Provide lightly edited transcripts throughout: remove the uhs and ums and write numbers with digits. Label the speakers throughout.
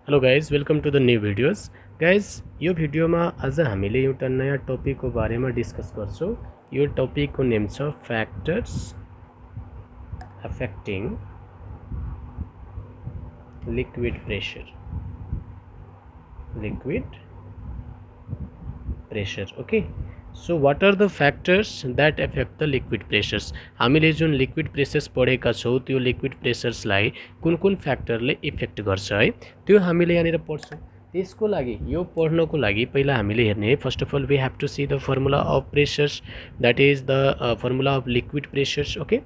Speaker 1: Hello guys, welcome to the new videos. Guys, यो भिडियोमा आज हामीले एउटा नयाँ टपिकको बारेमा डिस्कस गर्छौँ। यो टपिकको नेम छ factors affecting liquid pressure. Okay. So what are the factors that affect the liquid pressures. हामीले जुन लिक्विड प्रेसर्स पढेका छौँ त्यो लिक्विड प्रेसर्सलाई कुन कुन फ्याक्टरले इफेक्ट गर्छ है, त्यो हामीले यहाँनिर पढ्छौँ। त्यसको लागि यो पढ्नको लागि पहिला हामीले हेर्ने, first of all we have to see the formula of pressures, that is the formula of liquid pressures. Okay.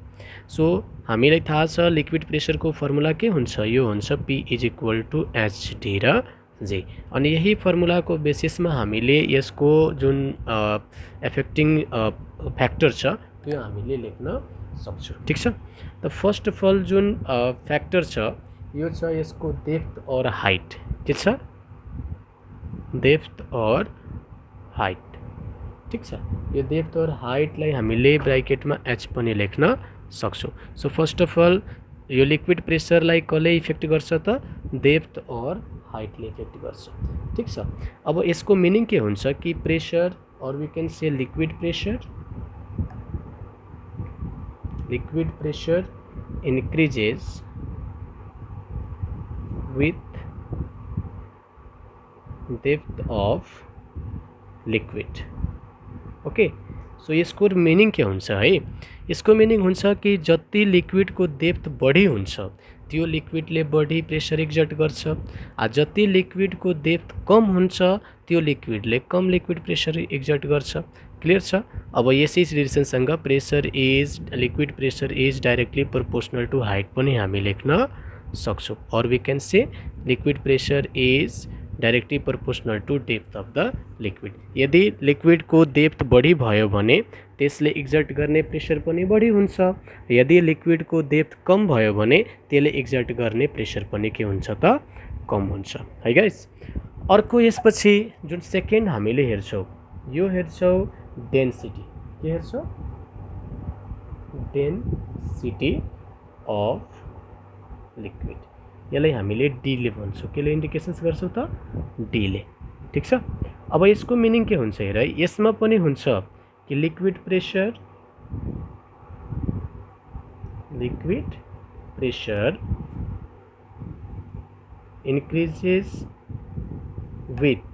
Speaker 1: So हामीलाई थाहा छ लिक्विड प्रेसरको फर्मुला के हुन्छ, यो हुन्छ P is equal to h d र जी। अनि यही फर्मुलाको बेसिसमा हामीले यसको जुन एफेक्टिङ फ्याक्टर छ त्यो हामीले लेख्न सक्छौँ। ठिक छ। त फर्स्ट अफ अल जुन फ्याक्टर छ यो छ यसको डेप्थ और हाइट। के छ? डेप्थ और हाइट। ठिक छ। यो डेप्थ और हाइटलाई हामीले ब्राकेटमा एच पनि लेख्न सक्छौँ। सो फर्स्ट अफ अल यो लिक्विड प्रेसरलाई कसले इफेक्ट गर्छ त? डेप्थ और हाइटले इफेक्ट गर्छ। ठिक छ। अब यसको मिनिङ के हुन्छ कि प्रेसर और we can say liquid pressure increases with depth of liquid। Okay. So यसको मिनिङ के हुन्छ है, यसको मिनिङ हुन्छ कि जति लिक्विडको डेप्थ बढी हुन्छ त्यो लिक्विडले बढी प्रेसर एक्जर्ट गर्छ, जति लिक्विडको डेप्थ कम हुन्छ त्यो लिक्विडले कम लिक्विड प्रेसर एक्जर्ट गर्छ। क्लियर छ? अब यसै रिलेसनसँग liquid pressure is directly proportional to height पनि हामी लेख्न सक्छौँ। और we can say liquid pressure is directly proportional to depth of the liquid. यदि लिक्विडको डेप्थ बढी भयो भने त्यसले एक्जर्ट गर्ने प्रेसर पनि बढी हुन्छ, यदि लिक्विडको डेप्थ कम भयो भने त्यसले एक्जर्ट गर्ने प्रेसर पनि के हुन्छ त? कम हुन्छ है गाइस। अर्को यसपछि जुन सेकेन्ड हामीले हेर्छौँ यो हेर्छौँ डेन्सिटी। के हेर्छौँ? Density of liquid. यसलाई हामीले डीले भन्छौँ। केले इन्डिकेसन्स गर्छौँ त? डीले। ठिक छ। अब यसको मिनिङ के हुन्छ हेर, यसमा पनि हुन्छ कि liquid pressure increases with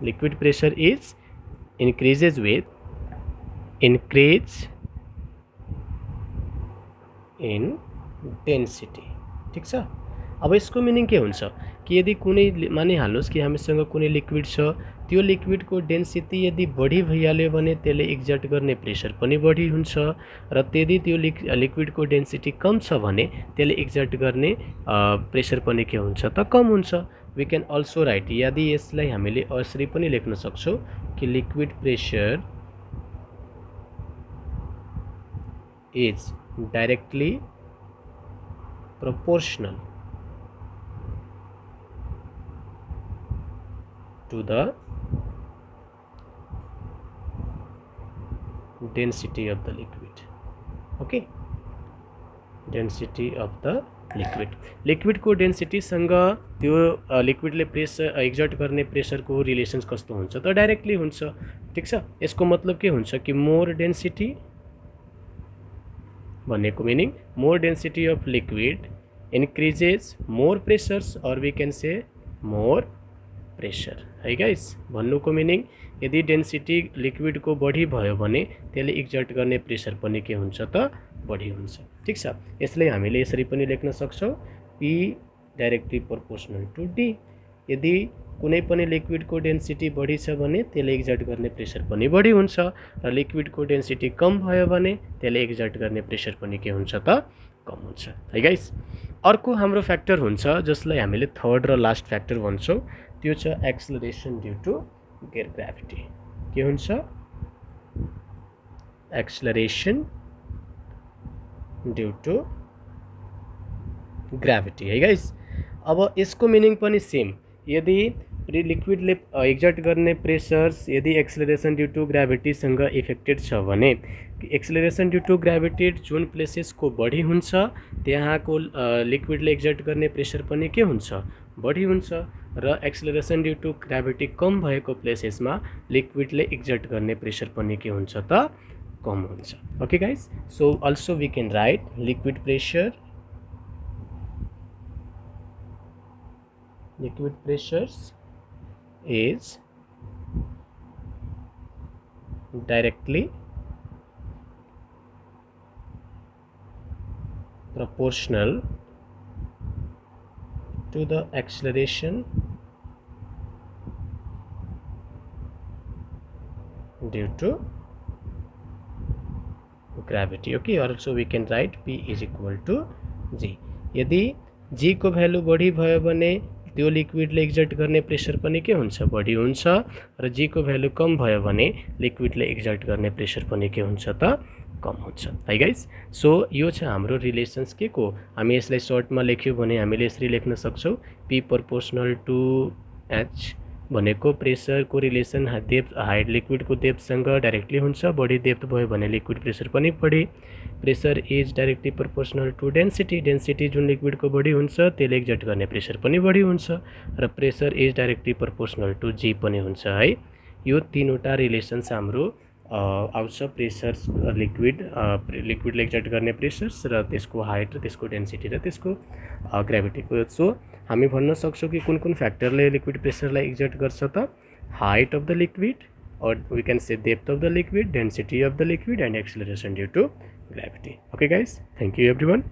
Speaker 1: liquid pressure is increases with increase in density. ठिक छ। अब यसको मिनिङ के हुन्छ कि यदि कुनै मानिहाल्नुहोस् कि हामीसँग कुनै लिक्विड छ, त्यो लिक्विडको डेन्सिटी यदि बढी भइहाल्यो भने त्यसले एक्जर्ट गर्ने प्रेसर पनि बढी हुन्छ, र यदि त्यो लिक्विडको डेन्सिटी कम छ भने त्यसले एक्जर्ट गर्ने प्रेसर पनि के हुन्छ त? कम हुन्छ। वी क्यान अल्सो राइट, यदि यसलाई हामीले यसरी पनि लेख्न सक्छौँ कि liquid pressure is directly proportional to the density of the liquid। okay, density of the liquid। लिक्विडको डेन्सिटीसँग त्यो लिक्विडले प्रेसर एक्जर्ट गर्ने प्रेसरको रिलेसन्स कस्तो हुन्छ त? डाइरेक्टली हुन्छ। ठिक छ। यसको मतलब के हुन्छ कि मोर डेन्सिटी भनेको meaning more density of liquid increases more pressures और we can say more pressure है गाइस। भन्नुको मिनिङ यदि डेन्सिटी लिक्विडको बढी भयो भने त्यसले एक्जर्ट गर्ने प्रेसर पनि के हुन्छ त? बढी हुन्छ। ठिक छ। यसलाई हामीले यसरी पनि लेख्न सक्छौँ P directly proportional to D। यदि कुनै पनि लिक्विडको डेन्सिटी बढी छ भने त्यसले एक्जर्ट गर्ने प्रेसर पनि बढी हुन्छ, र लिक्विडको डेन्सिटी कम भयो भने त्यसले एक्जर्ट गर्ने प्रेसर पनि के हुन्छ त? कम हुन्छ है गाइस। अर्को हाम्रो फ्याक्टर हुन्छ जसलाई हामीले थर्ड र लास्ट फ्याक्टर भन्छौँ, त्यो छ एक्सलरेसन ड्यू टु ग्राभिटी। के हुन्छ? एक्सलरेसन ड्यू टु ग्राभिटी है गाइस। अब यसको मिनिङ पनि सेम, यदि लिक्विडले एक्जर्ट गर्ने प्रेसर्स यदि एक्सेलरेसन ड्यू टु ग्राभिटीसँग इफेक्टेड छ भने एक्सेलरेसन ड्यू टु ग्राभिटी जुन प्लेसेसको बढी हुन्छ त्यहाँको लिक्विडले एक्जर्ट गर्ने प्रेसर पनि के हुन्छ बढी हुन्छ र एक्सेलरेसन ड्यू टु ग्राभिटी कम भएको प्लेसेसमा लिक्विडले एक्जर्ट गर्ने प्रेसर पनि के हुन्छ त कम हुन्छ. Okay guys, so also we can write liquid pressure, liquid pressures is directly proportional to the acceleration due to gravity. Okay, also we can write P is equal to G. यदि G को value बढी भयो भने त्यो लिक्विडले exert गर्ने pressure पनि के हुन्छ बढी हुन्छ र जी को भ्यालु कम भयो भने लिक्विडले एक्जर्ट गर्ने प्रेसर पनि के हुन्छ त कम हुन्छ है गाइस. सो यो छ हाम्रो रिलेसन्स के को. हामी यसलाई सर्टमा लेख्यो भने हामीले यसरी लेख्न सक्छौँ P प्रोपोर्सनल टु H भनेको प्रेसरको रिलेसन डेप्थ हाइट लिक्विडको डेप्थसँग डाइरेक्टली हुन्छ. बढी डेप्थ भयो भने लिक्विड प्रेसर पनि बढी. Pressure is directly proportional to density, density जुन लिक्विडको बढी हुन्छ त्यसले एक्जर्ट गर्ने प्रेसर पनि बढी हुन्छ र pressure is directly proportional to g पनि हुन्छ है. यो तीनवटा रिलेसन्स हाम्रो आउँछ प्रेसर्स लिक्विडले एक्जर्ट गर्ने प्रेसर्स र त्यसको हाइट र त्यसको डेन्सिटी र त्यसको ग्राभिटीको. सो हामी भन्न सक्छौँ कि कुन कुन फ्याक्टरले लिक्विड प्रेसरलाई एक्जर्ट गर्छ त height of the liquid or we can say depth of the liquid, density of the liquid and acceleration due to gravity. Okay guys, thank you everyone.